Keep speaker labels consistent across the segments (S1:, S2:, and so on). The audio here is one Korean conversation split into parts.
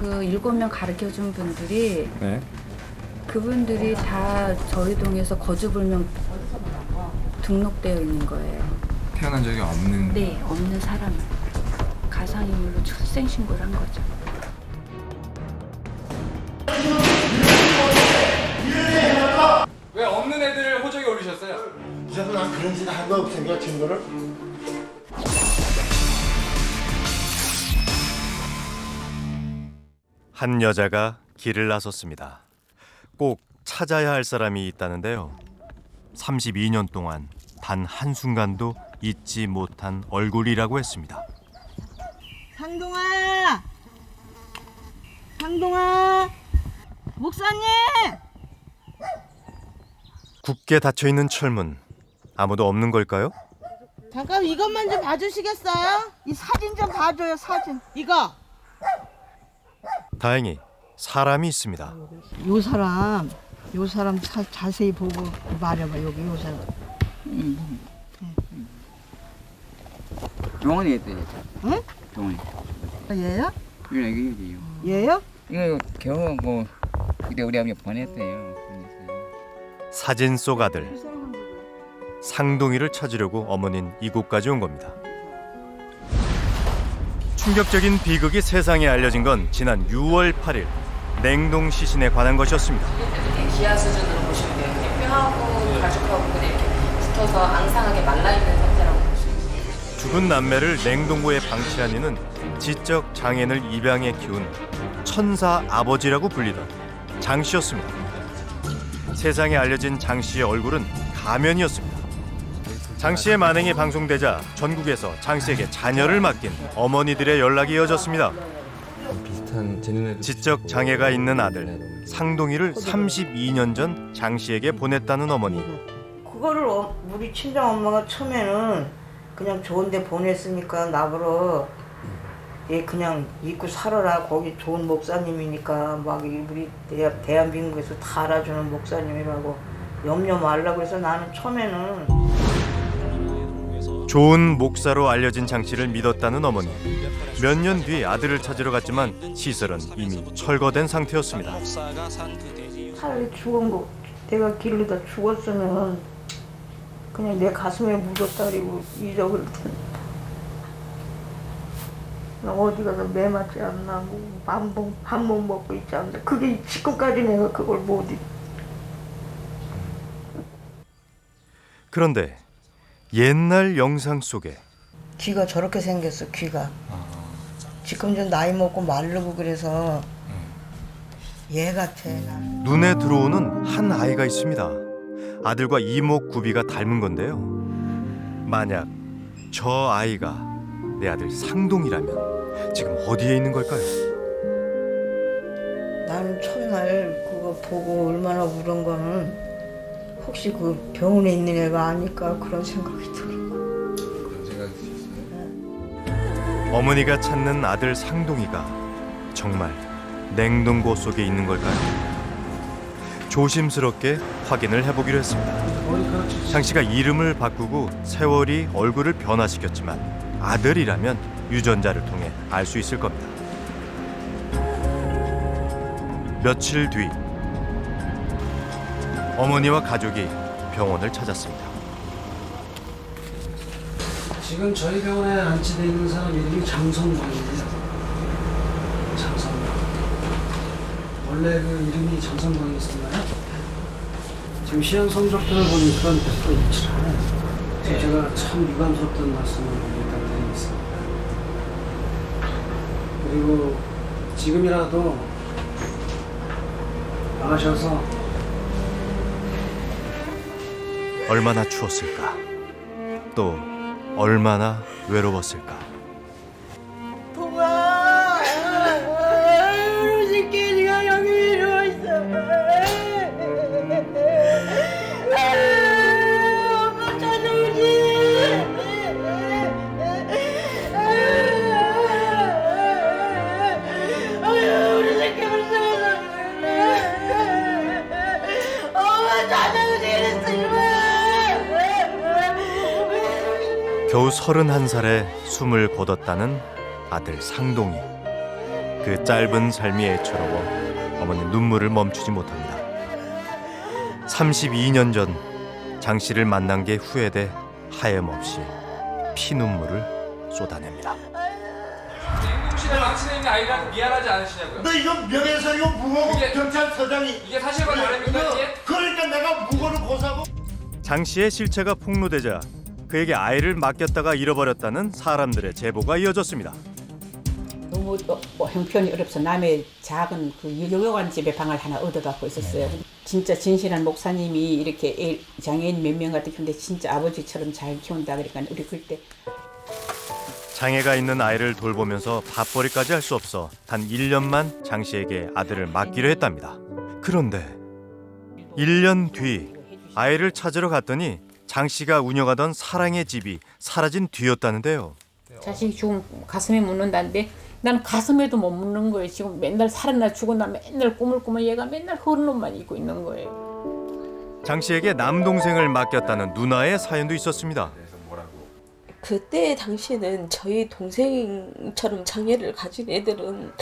S1: 그 7명 가르쳐준 분들이
S2: 네.
S1: 그분들이 다 저희 동에서 거주불명 등록되어 있는 거예요.
S2: 태어난 적이 없는.
S1: 네, 없는 사람을 가상인물로 출생신고를 한 거죠.
S2: 왜 없는 애들을 호적에 올리셨어요?
S3: 그래서 난 그런 짓 한 거 없으니까 증거를.
S4: 한 여자가 길을 나섰습니다. 꼭 찾아야 할 사람이 있다는데요. 32년 동안 단 한순간도 잊지 못한 얼굴이라고 했습니다.
S5: 상동아! 상동아! 목사님!
S4: 굳게 닫혀있는 철문. 아무도 없는 걸까요?
S5: 잠깐 이것만 좀 봐주시겠어요? 이 사진 좀 봐줘요, 사진. 이거!
S4: 다행히 사람이 있습니다.
S5: 요 사람 자세히 보고 말해봐, 여기 요 사람.
S6: 동원이 했대요.
S5: 응?
S6: 동원이.
S5: 얘야?
S6: 이거 이거요.
S5: 얘요?
S6: 이거 겨우 뭐 그때 우리 아버지 보냈대요.
S4: 사진 속 아들 상동이를 찾으려고 어머니는 이곳까지 온 겁니다. 충격적인 비극이 세상에 알려진 건 지난 6월 8일 냉동 시신에 관한 것이었습니다.
S7: 기아 수준으로 보시면 돼요. 그냥 뼈하고 가죽하고 그냥 이렇게 붙어서 앙상하게 말라있는 상태라고 보시면 돼요.
S4: 죽은 남매를 냉동고에 방치한 이는 지적 장애인을 입양해 키운 천사 아버지라고 불리던 장 씨였습니다. 세상에 알려진 장 씨의 얼굴은 가면이었습니다. 장 씨의 만행이 방송되자 전국에서 장 씨에게 자녀를 맡긴 어머니들의 연락이 이어졌습니다.
S2: 비슷한 재능을
S4: 지적 장애가 있는 아들 상동이를 32년 전 장 씨에게 보냈다는 어머니.
S5: 그거를 우리 친정 엄마가 처음에는 그냥 좋은 데 보냈으니까 나보러 얘 그냥 입고 살아라. 거기 좋은 목사님이니까 막 우리 대한민국에서 다 알아주는 목사님이라고 염려 말라고 해서 나는 처음에는
S4: 좋은 목사로 알려진 장 씨를 믿었다는 어머니. 몇 년 뒤 아들을 찾으러 갔지만 시설은 이미 철거된 상태였습니다.
S5: 차라리 죽은 거 내가 길르다 죽었으면 그냥 내 가슴에 묻었다 그리고 잊어버릴 텐데 어디 가서 매 맞지 않나 뭐 밥못 먹고 있지 않나 그게 지금까지 내가 그걸 못 잊.
S4: 그런데 옛날 영상 속에
S5: 귀가 저렇게 생겼어. 귀가 지금 좀 나이 먹고 마르고 그래서 얘 같아. 난.
S4: 눈에 들어오는 한 아이가 있습니다. 아들과 이목 구비가 닮은 건데요. 만약 저 아이가 내 아들 상동이라면 지금 어디에 있는 걸까요?
S5: 나는 첫날 그거 보고 얼마나 울은 거는 혹시 그 병원에 있는 애가 아닐까 그런 생각이 들어.
S2: 그런 생각이 드셨어요?
S4: 어머니가 찾는 아들 상동이가 정말 냉동고 속에 있는 걸까요? 조심스럽게 확인을 해보기로 했습니다. 장 씨가 이름을 바꾸고 세월이 얼굴을 변화시켰지만 아들이라면 유전자를 통해 알 수 있을 겁니다. 며칠 뒤 어머니와 가족이 병원을 찾았습니다.
S8: 지금 저희 병원에 안치돼 있는 사람 이름이 장성광이에요. 장성광. 원래 그 이름이 장성광이었나요? 지금 시험 성적표를 보니까 100% 일치를 하네요. 그래서 제가 참 유감스럽다는 말씀을 일단 드리겠습니다. 그리고 지금이라도 나가셔서
S4: 얼마나 추웠을까? 또 얼마나 외로웠을까?
S5: 동아, 우리 새끼가 여기 이러고 있어. 엄마 찾아오지. 우리 새끼 무서워서 엄마 찾아오지 그랬어.
S4: 겨우 31살에 숨을 거뒀다는 아들 상동이. 그 짧은 삶이 애처로워 어머니 눈물을 멈추지 못합니다. 32년 전 장 씨를 만난 게 후회돼 하염없이 피눈물을 쏟아냅니다.
S2: 행동실에 망치는 있는 아이랑 미안하지 않으시냐고요?
S3: 너 이거 명예훼손이고 무고고
S2: 이게-
S3: 경찰서장이
S2: 이게 사실과 다릅니까 이게?
S3: 그러니까 내가 무고를 고소하고.
S4: 장 씨의 실체가 폭로되자 그에게 아이를 맡겼다가 잃어버렸다는 사람들의 제보가 이어졌습니다.
S9: 너무 형편이 어렵서 남의 작은 그 요양원 집에 방을 하나 얻어갖고 있었어요. 진짜 진실한 목사님이 이렇게 장애인 몇 명 같은 근데 진짜 아버지처럼 잘 키운다 그러니까 우리 그때
S4: 장애가 있는 아이를 돌보면서 밥벌이까지 할 수 없어 단 1년만 장 씨에게 아들을 맡기로 했답니다. 그런데 1년 뒤 아이를 찾으러 갔더니 장 씨가 운영하던 사랑의 집이 사라진 뒤였다는데요.
S9: 자식이 죽으면 가슴에 묻는다는데 나는 가슴에도 못 묻는 거예요. 지금 맨날 살아나 죽었나 맨날 꿈을 꾸면 얘가 맨날 그런 놈만 입고 있는 거예요.
S4: 장 씨에게 남동생을 맡겼다는 누나의 사연도 있었습니다.
S7: 그때 당시에는 저희 동생처럼 장애를 가진 애들은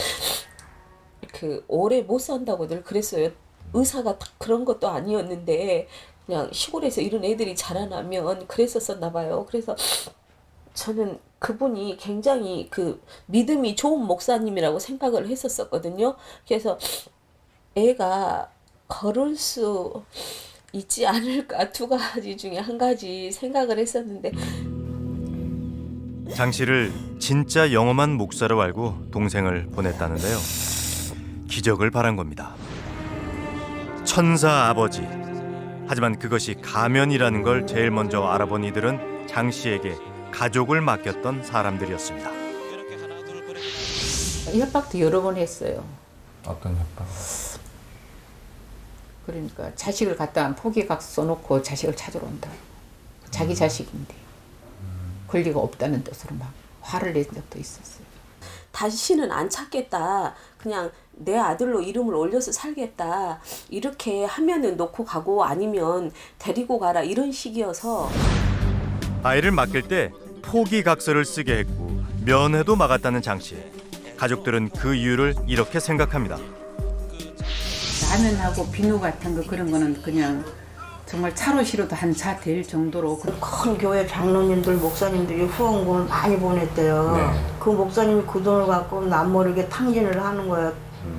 S7: 그 오래 못 산다고 늘 그랬어요. 의사가 딱 그런 것도 아니었는데 그냥 시골에서 이런 애들이 자라나면 그랬었었나 봐요. 그래서 저는 그분이 굉장히 그 믿음이 좋은 목사님이라고 생각을 했었거든요. 그래서 애가 걸을 수 있지 않을까 두 가지 중에 한 가지 생각을 했었는데
S4: 장 씨를 진짜 영험한 목사로 알고 동생을 보냈다는데요. 기적을 바란 겁니다. 천사 아버지. 하지만 그것이 가면이라는 걸 제일 먼저 알아본 이들은 장 씨에게 가족을 맡겼던 사람들이었습니다.
S9: 협박도 여러 번 했어요.
S2: 어떤 협박?
S9: 그러니까 자식을 갖다 포기각서 써놓고 자식을 찾으러 온다. 자기 자식인데 권리가 없다는 뜻으로 막 화를 낸 적도 있었어요.
S7: 다시는 안 찾겠다. 그냥 내 아들로 이름을 올려서 살겠다. 이렇게 하면은 놓고 가고 아니면 데리고 가라 이런 식이어서
S4: 아이를 맡길 때 포기각서를 쓰게 했고 면회도 막았다는 장 씨. 가족들은 그 이유를 이렇게 생각합니다.
S9: 라면하고 비누 같은 거 그런 거는 그냥 정말 차로 실어도 한 차 될 정도로
S5: 큰 교회 장로님들 목사님들이 후원금을 많이 보냈대요.
S2: 네.
S5: 그 목사님이 그 돈을 갖고 남모르게 탕진을 하는 거예요.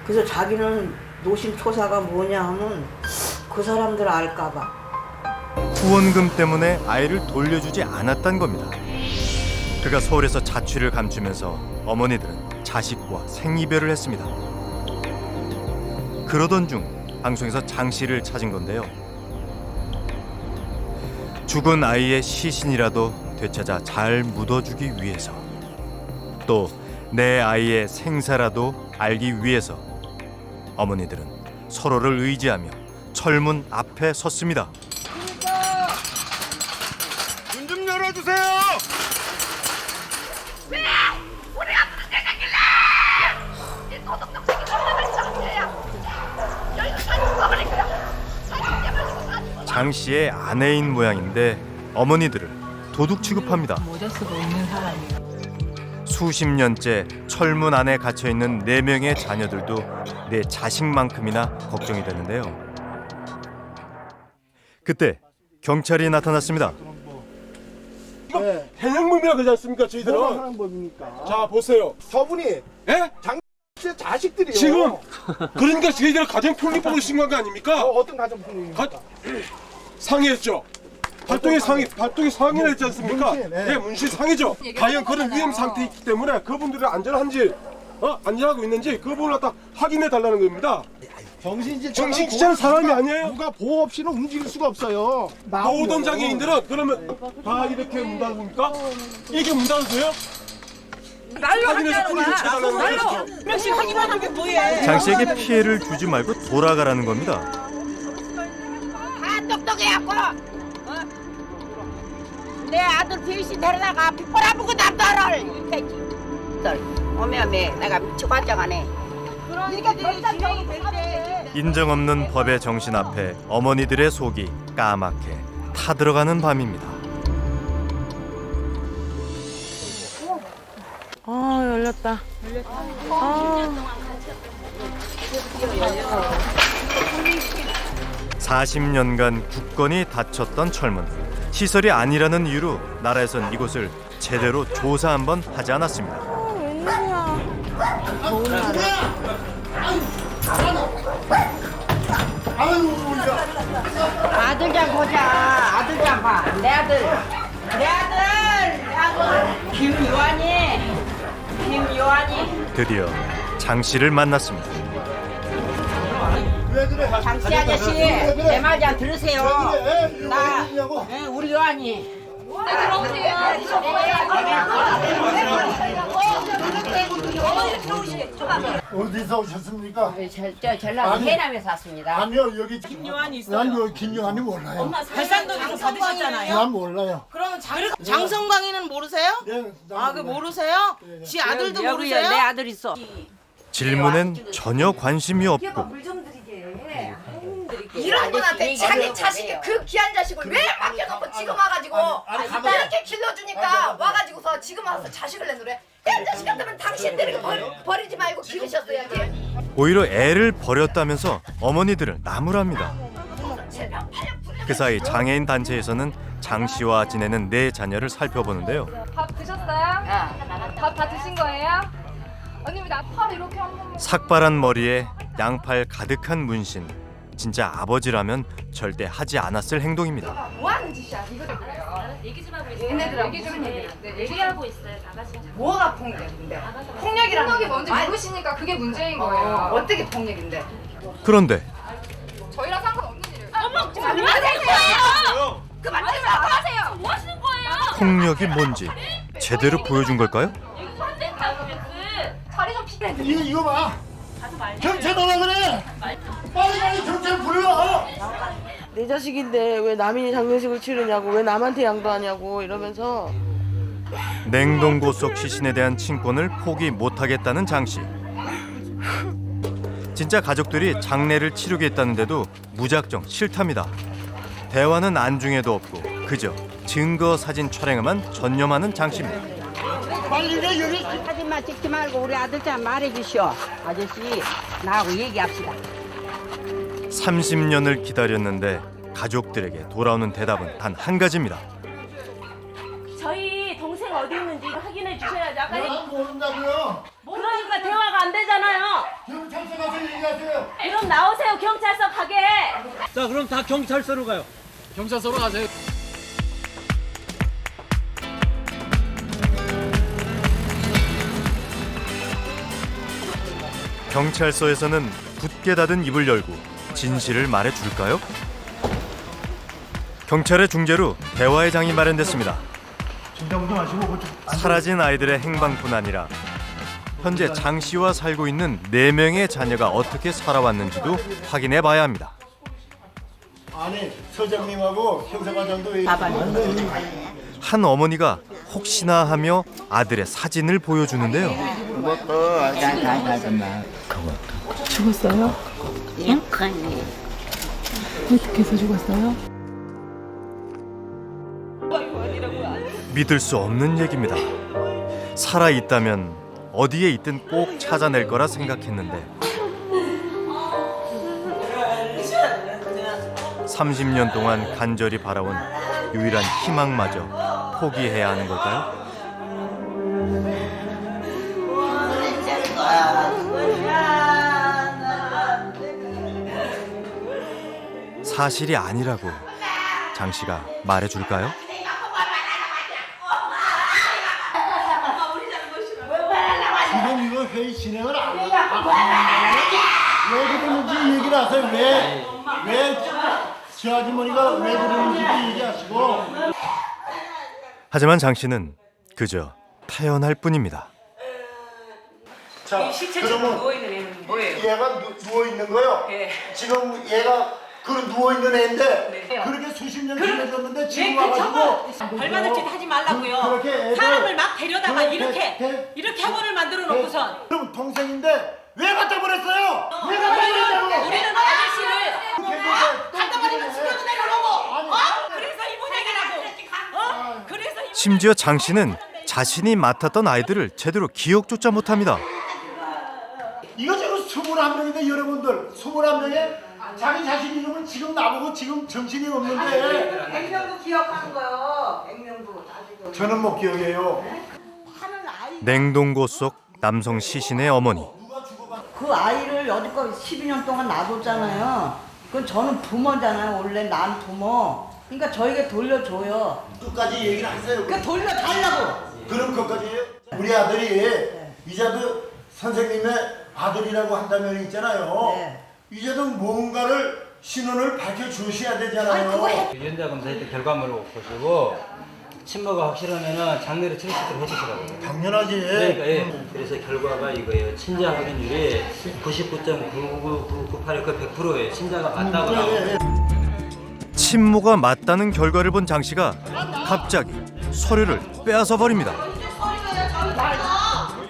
S5: 그래서 자기는 노심초사가 뭐냐 하면 그 사람들 알까 봐.
S4: 후원금 때문에 아이를 돌려주지 않았단 겁니다. 그가 서울에서 자취를 감추면서 어머니들은 자식과 생이별을 했습니다. 그러던 중 방송에서 장 씨를 찾은 건데요. 죽은 아이의 시신이라도 되찾아 잘 묻어주기 위해서, 또 내 아이의 생사라도 알기 위해서 어머니들은 서로를 의지하며 철문 앞에 섰습니다.
S3: 문 좀 열어주세요.
S4: 장 씨의 아내인 모양인데 어머니들을 도둑 취급합니다.
S1: 모자 쓰고 있는 사람이에요.
S4: 수십 년째 철문 안에 갇혀 있는 4명의 자녀들도 내 자식만큼이나 걱정이 되는데요. 그때 경찰이 나타났습니다.
S3: 해양범이라 그러지 않습니까 저희들은?
S10: 뭐가 해양범입니까?
S3: 자 보세요. 저분이
S10: 예?
S3: 제 자식들이요.
S10: 지금 그러니까 저희들 가정폭력법으로 신고한 거 아닙니까?
S3: 어떤 가정폭력입니까?
S10: 상해했죠. 발동이 상해를 했지 않습니까?
S3: 문신, 예.
S10: 예, 문신 상해죠. 과연 그런 위험 상태에 있기 때문에 그분들이 안전한지 안전하고 있는지 그 부분을 딱 확인해 달라는 겁니다. 정신지체는 사람이 아니에요.
S3: 누가 보호 없이는 움직일 수가 없어요.
S10: 모든 장애인들은 그러면 다 이렇게 문 닫습니까? 이렇게 문 닫으세요? 확인해서 뿌리 교체해달라는 거예요.
S4: 장 씨에게 피해를 주지 말고 돌아가라는 겁니다.
S11: 다 똑똑해갖고 내 아들 대신 데려다가 핏불 아프고 남자를 이렇게 오메 내가 미치고 환장하네. 이렇게 진행이 될때
S4: 인정 없는 법의 정신 앞에 어머니들의 속이 까맣게 타들어가는 밤입니다.
S5: 아유
S1: 열렸다.
S4: 40년간 굳건히 닫혔던 철문. 시설이 아니라는 이유로 나라에선 이곳을 제대로 조사 한번 하지 않았습니다.
S1: 웬일이야. 더운 날에.
S11: 아들 좀 보자. 아들 좀 봐. 내 아들. 김요한이.
S4: 드디어 장 씨를 만났습니다.
S11: 장씨 아저씨, 내 말 좀 들으세요. 우리 요한이.
S3: 어디서 오셨습니까?
S11: 저 전라도 해남에서 왔습니다.
S3: 아니요, 여기 김요한이 있어요. 난 김요한이 몰라요.
S12: 발산동에서 받으셨잖아요.
S3: 난 몰라요.
S12: 그럼 장성광이는 모르세요? 아, 그 모르세요? 지 아들도 모르세요?
S11: 내 아들 있어.
S4: 질문엔 전혀 관심이 없고
S12: 이런 분한테 자기 자식이 그 귀한 자식을 왜 맡겨놓고 지금 와가지고 이렇게 길러주니까 와가지고서 지금 와서 자식을 내놓으래. 내 자식 같으면 당신들이 버리지 말고 기르셨어야지.
S4: 오히려 애를 버렸다면서 어머니들을 나무랍니다. 그 사이 장애인 단체에서는 장 씨와 지내는 네 자녀를 살펴보는데요.
S1: 밥 드셨어요? 밥 다 드신 거예요? 언니 왜 나팔 이렇게 한 번만.
S4: 삭발한 머리에 양팔 가득한 문신. 진짜 아버지라면 절대 하지 않았을 행동입니다.
S1: 뭐 하는 짓이야? 이거 그래요. 얘기 좀 하고 있어요. 얘네들하고 얘기 좀 해. 네, 얘기하고 있어요. 다 같이.
S12: 뭐가 폭력인데? 폭력이라는
S1: 폭력이 뭔지 모르시니까 그게 문제인 거예요.
S12: 어떻게 폭력인데?
S4: 그런데
S1: 저희랑 상관없는 일이에요. 어머,
S12: 그만하세요! 그만하지 마!
S1: 하세요. 뭐 하시는 거예요?
S4: 폭력이 뭔지 제대로 보여준 걸까요?
S1: 자리 좀 피해.
S3: 이거 봐. 경찰 오라 그래. 빨리 경찰 불러.
S12: 내 자식인데 왜 남인이 장례식을 치르냐고, 왜 남한테 양도하냐고 이러면서.
S4: 냉동고 속 시신에 대한 친권을 포기 못하겠다는 장 씨. 진짜 가족들이 장례를 치르겠다는데도 무작정 싫답니다. 대화는 안중에도 없고 그저 증거 사진 촬영에만 전념하는 장 씨입니다.
S3: 빨리 여기.
S11: 사진만 찍지 말고 우리 아들 좀 말해주시오. 아저씨, 나하고 얘기합시다.
S4: 30년을 기다렸는데 가족들에게 돌아오는 대답은 단 한 가지입니다.
S13: 저희 동생 어디 있는지 확인해 주셔야죠. 아까
S3: 난 모른다고요.
S13: 그러니까 대화가 안 되잖아요.
S3: 경찰서 가서 얘기하세요.
S13: 그럼 나오세요. 경찰서 가게.
S8: 자, 그럼 다 경찰서로 가요.
S2: 경찰서로 가세요.
S4: 경찰서에서는 굳게 닫은 입을 열고 진실을 말해줄까요? 경찰의 중재로 대화의 장이 마련됐습니다. 사라진 아이들의 행방뿐 아니라 현재 장 씨와 살고 있는 4명의 자녀가 어떻게 살아왔는지도 확인해 봐야 합니다.
S3: 아니, 서장님하고 형사과장도
S4: 한 어머니가 혹시나 하며 아들의 사진을 보여주는데요.
S1: 죽었어요?
S11: 행복하네.
S1: 어떻게 해서 죽었어요?
S4: 믿을 수 없는 얘기입니다. 살아있다면 어디에 있든 꼭 찾아낼 거라 생각했는데 30년 동안 간절히 바라온 유일한 희망마저 포기해야 하는 걸까요? 사실이 아니라고 장 씨가 말해줄까요?
S3: 지금 이거 회의 진행을 안 해. 왜 그러는지 얘기를 하세요. 저 아주머니가 왜 그러는지 얘기하시고.
S4: 하지만 장 씨는 그저 태어날 뿐입니다.
S3: 자, 그러면
S12: 누워있는 애는 뭐예요?
S3: 얘가 누워있는 거요?
S12: 예.
S3: 지금 얘가 그 누워있는 애인데
S12: 네.
S3: 그렇게 수십 년 지내졌는데 지금 와가지고
S12: 발받을 짓 하지 말라고요.
S3: 그렇게 애들
S12: 사람을 막 데려다가
S3: 대-
S12: 이렇게
S3: 대-
S12: 이렇게 학원을 만들어 놓고선
S3: 그럼 동생인데 왜 갖다 버렸어요? 왜 갖다 버렸냐고?
S12: 우리는 아저씨를 갖다 버리면 죽여도 되는 거고. 그래서 이 모양이라고. 그래서 이
S4: 심지어 장 씨는 자신이 맡았던 아이들을 제대로 기억조차 못합니다.
S3: 이거 지금 21명인데 여러분들 21명에 자기 자신 이름은 지금 나보고 지금 정신이 없는데
S5: 100명도 기억하는 거요. 100명도.
S3: 저는 못 기억해요.
S4: 냉동고 속 남성 시신의 어머니.
S5: 그 아이를 여태껏 12년 동안 놔뒀잖아요. 그건 저는 부모잖아요. 원래 난 부모. 그러니까 저에게 돌려줘요.
S3: 끝까지 얘기를 하세요.
S5: 그러니까 돌려달라고.
S3: 그럼 그것까지 우리 아들이 이제도 선생님의 아들이라고 한다면 있잖아요. 이제도 뭔가를 신원을 밝혀주셔야 되잖아요.
S14: 유전자 검사할 때 결과물을 보시고 친모가 확실하면은 장례를 치를 수 있도록 해주시라고요.
S3: 당연하지.
S14: 그러니까 예. 그래서 결과가 이거예요. 친자 확인율이 99.99998의 그 100%예요. 친자가 맞다고 나오고.
S4: 친모가 맞다는 결과를 본 장 씨가 갑자기 서류를 빼앗아 버립니다.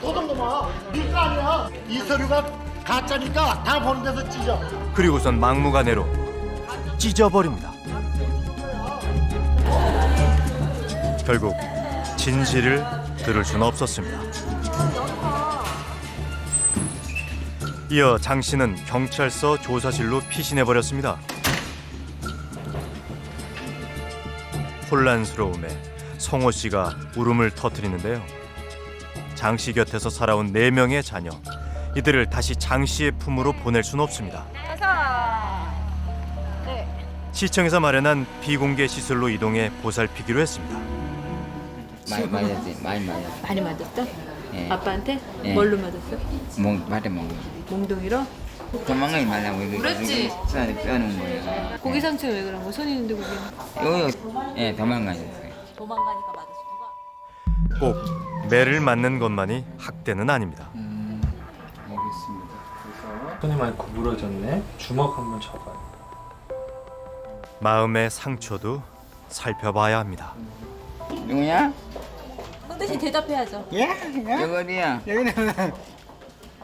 S3: 도둑놈아, 밀거 아니야. 이 서류가 가짜니까 다 보는 데서 찢어.
S4: 그리고선 막무가내로 찢어버립니다. 결국 진실을 들을 수는 없었습니다. 이어 장 씨는 경찰서 조사실로 피신해버렸습니다. 혼란스러움에 성호 씨가 울음을 터뜨리는데요. 장 씨 곁에서 살아온 4명의 자녀, 이들을 다시 장 씨의 품으로 보낼 수는 없습니다. 시청에서 마련한 비공개 시설로 이동해 보살피기로 했습니다.
S6: 많이 맞았지, 많이 맞았어.
S15: 많이 맞았어?
S6: 예.
S15: 아빠한테?
S6: 예.
S15: 뭘로 맞았어?
S6: 발에 멍.
S15: 몽둥이로?
S6: 도망가지 말라고 이거
S15: 그랬지?
S6: 빼놓은 거예요.
S15: 고기 상처 왜 그런 거? 손 있는데 고기.
S6: 예, 도망가셨어요.
S15: 도망가니까 맞았어.
S4: 꼭 매를 맞는 것만이 학대는 아닙니다.
S2: 알겠습니다. 그래서 손이 많이 구부러졌네. 주먹 한번 쳐봐요.
S4: 마음의 상처도 살펴봐야 합니다.
S6: 누구냐?
S15: 그 대신 대답해야죠.
S6: 예? 여기 어디야? 여기는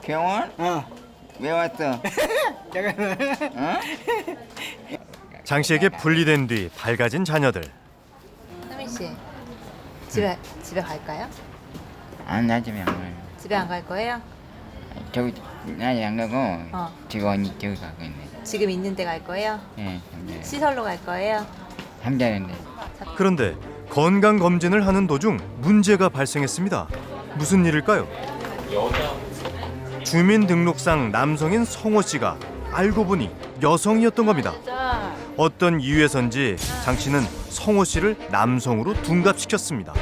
S6: 병원? 왜 왔어? 어?
S4: 장 씨에게 분리된 뒤 밝아진 자녀들.
S16: 하민 씨, 집에 갈까요?
S6: 안 나 집에 안 가요.
S16: 집에 안 갈 거예요?
S6: 저기 나 안 가고
S16: 어.
S6: 저기 가고 있네.
S16: 지금 있는 데 갈 거예요?
S6: 예,
S16: 시설로 갈 거예요?
S6: 함자는데.
S4: 그런데 건강 검진을 하는 도중 문제가 발생했습니다. 무슨 일일까요? 주민등록상 남성인 성호 씨가 알고 보니 여성이었던 겁니다. 어떤 이유에선지 장 씨는 성호 씨를 남성으로 둔갑시켰습니다.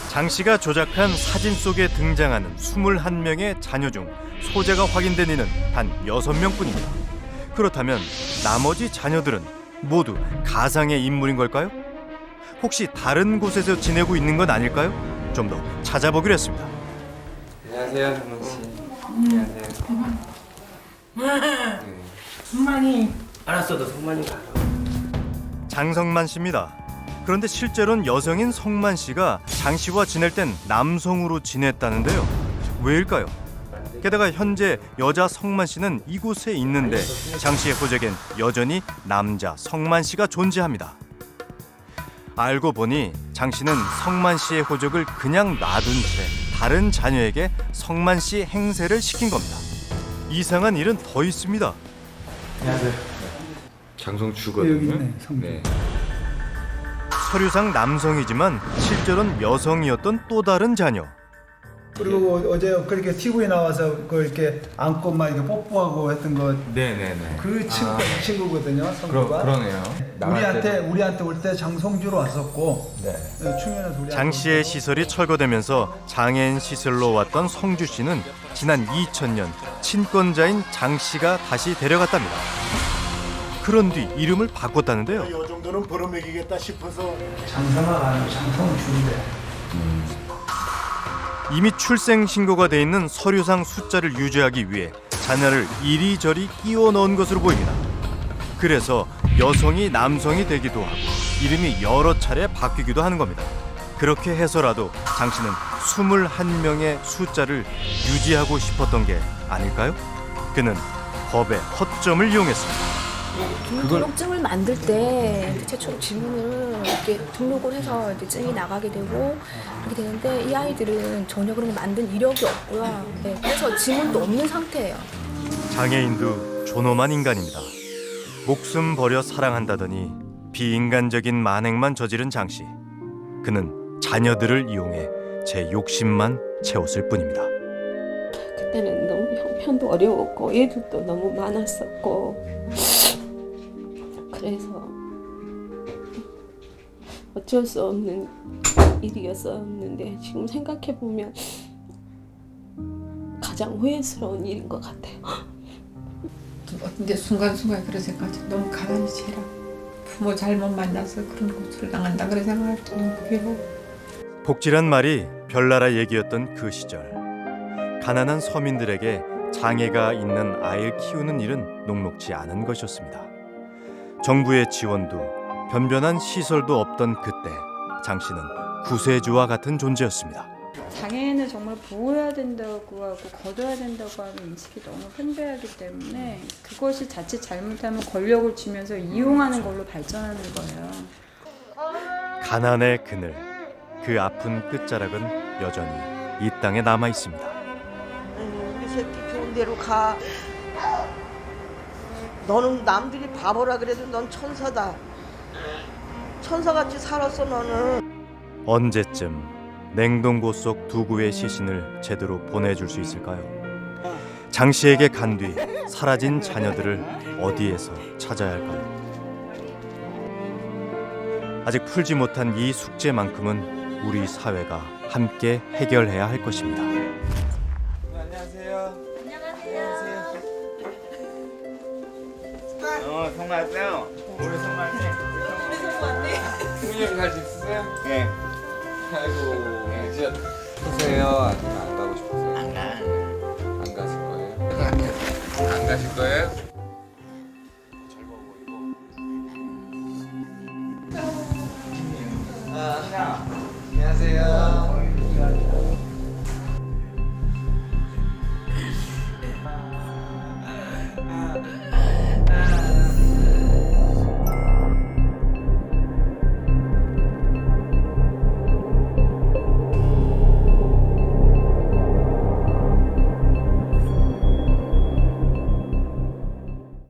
S4: 장 씨가 조작한 사진 속에 등장하는 21명의 자녀 중 소재가 확인된 이는 단 6명뿐입니다. 그렇다면 나머지 자녀들은 모두 가상의 인물인 걸까요? 혹시 다른 곳에서 지내고 있는 건 아닐까요? 좀 더 찾아보기로 했습니다.
S2: 안녕하세요, 성호 씨. 안녕하세요.
S8: 승만이 알았어도 승만이 가.
S4: 장성만 씨입니다. 그런데 실제로는 여성인 성만 씨가 장 씨와 지낼 땐 남성으로 지냈다는데요. 왜일까요? 게다가 현재 여자 성만 씨는 이곳에 있는데 장 씨의 호적엔 여전히 남자 성만 씨가 존재합니다. 알고 보니 장 씨는 성만 씨의 호적을 그냥 놔둔 채 다른 자녀에게 성만 씨 행세를 시킨 겁니다. 이상한 일은 더 있습니다.
S2: 안녕하세요.
S17: 장성주거든요.
S8: 여기 있네, 성주.
S17: 네.
S4: 서류상 남성이지만 실제로는 여성이었던 또 다른 자녀.
S8: 그리고 어제 그렇게 TV에 나와서 그 이렇게 안고 막 이렇게 뽀뽀하고 했던 거.
S17: 네네네.
S8: 그 친구거든요, 성주가.
S17: 그러네요.
S8: 우리한테 올 때 장성주로 왔었고.
S17: 네.
S8: 충현에서 우리.
S4: 장 씨의 시설이 철거되면서 장애인 시설로 왔던 성주 씨는 지난 2000년 친권자인 장 씨가 다시 데려갔답니다. 그런 뒤 이름을 바꿨다는데요.
S3: 이 정도는 벌어먹이겠다 싶어서.
S8: 장사가 아니고 장성주인데.
S4: 이미 출생 신고가 돼 있는 서류상 숫자를 유지하기 위해 자녀를 이리저리 끼워 넣은 것으로 보입니다. 그래서 여성이 남성이 되기도 하고 이름이 여러 차례 바뀌기도 하는 겁니다. 그렇게 해서라도 장 씨는 21명의 숫자를 유지하고 싶었던 게 아닐까요? 그는 법의 허점을 이용했습니다.
S18: 주민등록증을 만들 때 이제 최초로 지문을 이렇게 등록을 해서 이제 증이 나가게 되고 그렇게 되는데 이 아이들은 전혀 그런 거 만든 이력이 없고요. 네, 그래서 지문도 없는 상태예요.
S4: 장애인도 존엄한 인간입니다. 목숨 버려 사랑한다더니 비인간적인 만행만 저지른 장 씨. 그는 자녀들을 이용해 제 욕심만 채웠을 뿐입니다.
S7: 그때는 너무 형편도 어려웠고 애들도 너무 많았었고 그래서 어쩔 수 없는 일이었었는데 지금 생각해 보면 가장 후회스러운 일인 것 같아요.
S19: 근데 순간순간 그런 생각이 너무 가만히 지라 부모 잘못 만나서 그런 고초를 당한다 그런 생각할 때 너무 괴로워.
S4: 복지란 말이 별나라 얘기였던 그 시절. 가난한 서민들에게 장애가 있는 아이를 키우는 일은 녹록지 않은 것이었습니다. 정부의 지원도 변변한 시설도 없던 그때 장 씨는 구세주와 같은 존재였습니다.
S20: 장애인을 정말 보호해야 된다고 하고 거둬야 된다고 하는 인식이 너무 팽배하기 때문에 그것이 자칫 잘못하면 권력을 쥐면서 이용하는 걸로 발전하는 거예요.
S4: 가난의 그늘, 그 아픈 끝자락은 여전히 이 땅에 남아 있습니다.
S5: 우리 새끼 좋은 데로 가. 너는 남들이 바보라 그래도 넌 천사다. 천사같이 살았어 너는.
S4: 언제쯤 냉동고 속 두구의 시신을 제대로 보내줄 수 있을까요? 장 씨에게 간 뒤 사라진 자녀들을 어디에서 찾아야 할까요? 아직 풀지 못한 이 숙제만큼은 우리 사회가 함께 해결해야 할 것입니다.
S14: 안녕하세요. 성 왔어요? 올해 성 왔네.
S19: 올해 성 왔네.
S14: 훈련 갈 수 있으세요?
S19: 네.
S14: 아이고, 진짜 보세요. 아니면 안 가고 싶으세요? 안 가실 거예요? 안 가실 거예요?